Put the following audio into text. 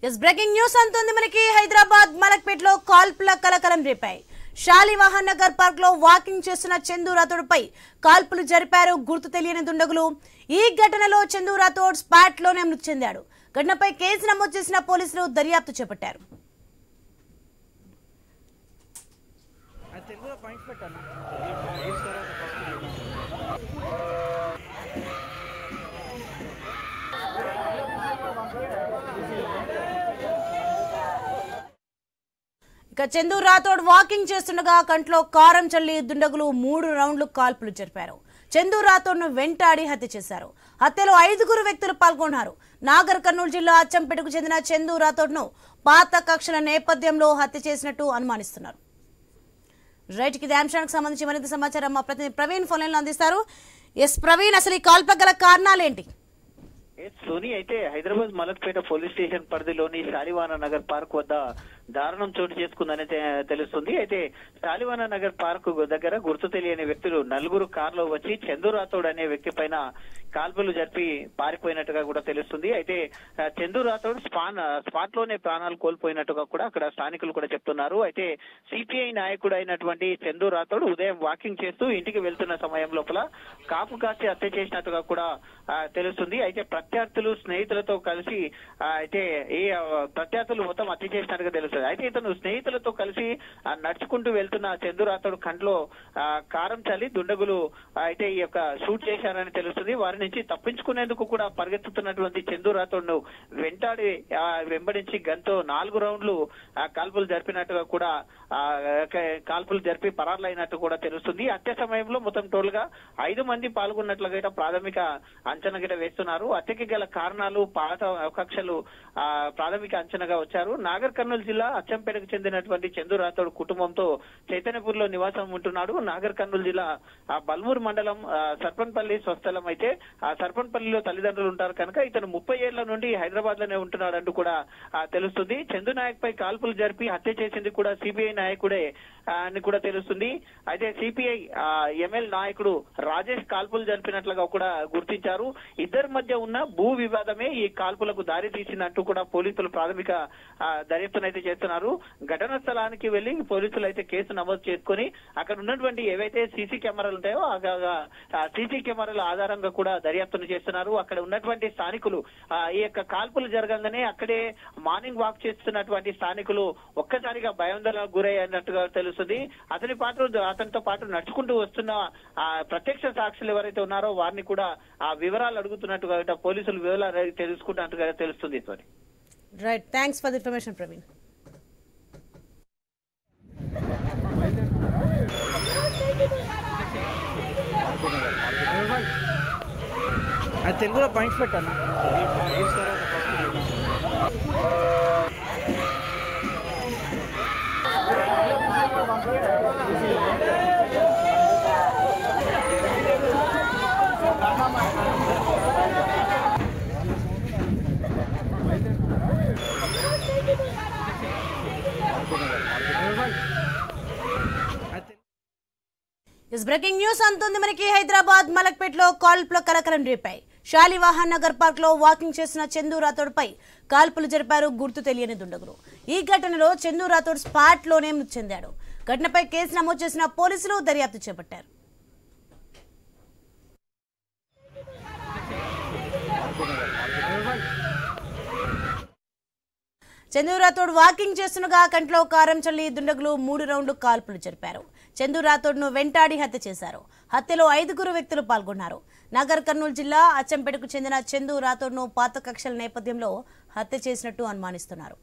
Yes breaking news అంటుంది మనకి హైదరాబాద్ మలక్పేటలో కాల్పుల కలకలం రేపాయి. శాలివాహన్ నగర్ పార్క్ లో వాకింగ్ చేస్తున్న చందు రాథోడ్పై కాల్పులు జరిపారు గుర్తు తెలియని దుండగులు. ఈ ఘటనలో చందు రాథోడ్ స్పాట్ లోనే మృతి చెందాడు. ఘటనపై కేసు నమోదు చేసిన పోలీసులు దర్యాప్తు చేపట్టారు. ఇక చందు రాథోడ్ వాకింగ్ చేస్తుండగా కంట్లో కారం చల్లి దుండగులు 3 రౌండ్లు కాల్పులు జరిపారు. చందు రాథోడ్ ను వెంటాడి హత్య చేశారు. హత్యలో 5 వ్యక్తులు పాల్గొన్నారు. నాగర్ కర్నూలు జిల్లా అచ్చంపేటకు చెందిన చందు రాథోడ్ ను పాత కక్షల నేపథ్యంలో హత్య చేసినట్టు అనుమానిస్తున్నారు. రైట్ కి అంశానికి సంబంధించి మరింత సమాచారం మా ప్రతినిధి ప్రవీణ్ ఫోన్ లైన్ లో అందిస్తారు. ఎస్ ప్రవీణ్, అసలు ఈ కాల్పులకు గల కారణాలేంటి? సోని అయితే హైదరాబాద్ మలక్పేట పోలీస్ స్టేషన్ పరిధిలోని శాలివాహన్ నగర్ పార్క్ వద్ద దారుణం చోటు చేసుకుందని తెలుస్తుంది. అయితే శాలివాహన్ నగర్ పార్క్ దగ్గర గుర్తు తెలియని వ్యక్తులు 4 కార్లో వచ్చి చందు రాథోడ్ అనే వ్యక్తి పైన కాల్పులు జరిపి పారిపోయినట్టుగా కూడా తెలుస్తుంది. అయితే చందు రాథోడ్ స్పాట్ లోనే ప్రాణాలు కోల్పోయినట్టుగా కూడా అక్కడ స్థానికులు కూడా చెప్తున్నారు. అయితే సిపిఐ నాయకుడు అయినటువంటి చందు రాథోడ్ ఉదయం వాకింగ్ చేస్తూ ఇంటికి వెళ్తున్న సమయం లోపల కాపు కాసి హత్య చేసినట్టుగా కూడా తెలుస్తుంది. అయితే ప్రత్యర్థులు స్నేహితులతో కలిసి అయితే ఈ ప్రత్యర్థులు మొత్తం హత్య చేసినట్టుగా తెలుస్తుంది. అయితే ఇతను స్నేహితులతో కలిసి నడుచుకుంటూ వెళ్తున్న చందు రాథోడ్ కంట్లో కారం చల్లి దుండగులు అయితే ఈ యొక్క షూట్ చేశారని తెలుస్తుంది. వారి నుంచి తప్పించుకునేందుకు కూడా పరిగెత్తుతున్నటువంటి చందు రాథోడ్ ను వెంబడించి గన్తో 4 రౌండ్లు కాల్పులు జరిపినట్టుగా కూడా కాల్పులు జరిపి పరారులైనట్టు కూడా తెలుస్తుంది. హత్య సమయంలో మొత్తం టోటల్ గా 5 మంది పాల్గొన్నట్లుగా ప్రాథమిక అంచనా గిట వేస్తున్నారు. హత్యకి గల కారణాలు పాత కక్షలు ప్రాథమిక అంచనాగా వచ్చారు. నాగర్ కర్నూలు జిల్లా అచ్చంపేటకు చెందినటువంటి చందు రాథోడ్ కుటుంబంతో చైతన్యపూర్ లో నివాసం ఉంటున్నాడు. నాగర్ కర్నూలు జిల్లా బల్మూర్ మండలం సర్పన్పల్లి స్వస్థలం. అయితే ఆ సర్పన్పల్లిలో తల్లిదండ్రులు ఉంటారు కనుక ఇతను 30 ఏళ్ల నుండి హైదరాబాద్ లోనే ఉంటున్నాడంటూ కూడా తెలుస్తుంది. చందు నాయక్ పై కాల్పులు జరిపి హత్య చేసింది కూడా సిపిఐ నాయకుడే అని కూడా తెలుస్తుంది. అయితే సిపిఐ ఎంఎల్ నాయకుడు రాజేష్ కాల్పులు జరిపినట్లుగా కూడా గుర్తించారు. ఇద్దరి మధ్య ఉన్న భూ వివాదమే ఈ కాల్పులకు దారి తీసినట్టు కూడా పోలీసులు ప్రాథమిక దర్యాప్తునైతే చేస్తున్నారు. ఘటనా స్థలానికి వెళ్లి పోలీసులు అయితే కేసు నమోదు చేసుకుని అక్కడ ఉన్నటువంటి ఏవైతే సీసీ కెమెరాలు ఉంటాయో ఆ సీసీ కెమెరాల ఆధారంగా కూడా దర్యాప్తును చేస్తున్నారు. అక్కడ ఉన్నటువంటి స్థానికులు ఈ యొక్క కాల్పులు జరగగానే అక్కడే మార్నింగ్ వాక్ చేస్తున్నటువంటి స్థానికులు ఒక్కసారిగా భయాందోళనకు గురయ్యన్నట్టుగా తెలుస్తుంది. అతనితో పాటు నడుచుకుంటూ వస్తున్న ప్రత్యక్ష సాక్షులు ఎవరైతే ఉన్నారో వారిని కూడా ఆ వివరాలు అడుగుతున్నట్టుగా పోలీసులు వివరాలు తెలుసుకుంటున్నట్టుగా తెలుస్తుంది. Right, thanks for the information Praveen. తెలుగులో పాయింట్స్ పెట్టాను. బ్రేకింగ్ న్యూస్ అంటుంది మనకి హైదరాబాద్ మలక్పేటలో కాల్పుల కలకలం రేపాయి. శాలివాహన్ నగర్ పార్క్ లో వాకింగ్ చేసిన చందు రాథోడ్ పై కాల్పులు జరిపారు గుర్తు తెలియని దుండగులు. ఈ ఘటనలో చందు రాథోడ్ స్పాట్ లోనే మృతి చెందాడు. ఘటనపై కేసు నమోదు చేసిన పోలీసులు దర్యాప్తు చేపట్టారు. చందు రాథోడ్ వాకింగ్ చేస్తుండగా కంట్లో కారం చల్లి దుండగులు 3 రౌండ్లు కాల్పులు జరిపారు. చందు రాథోడ్ ను వెంటాడి హత్య చేశారు. హత్యలో 5 వ్యక్తులు పాల్గొన్నారు. నాగర్ కర్నూలు జిల్లా అచ్చంపేటకు చెందిన చందు రాథోడ్ ను పాత కక్షల నేపథ్యంలో హత్య చేసినట్టు అనుమానిస్తున్నారు.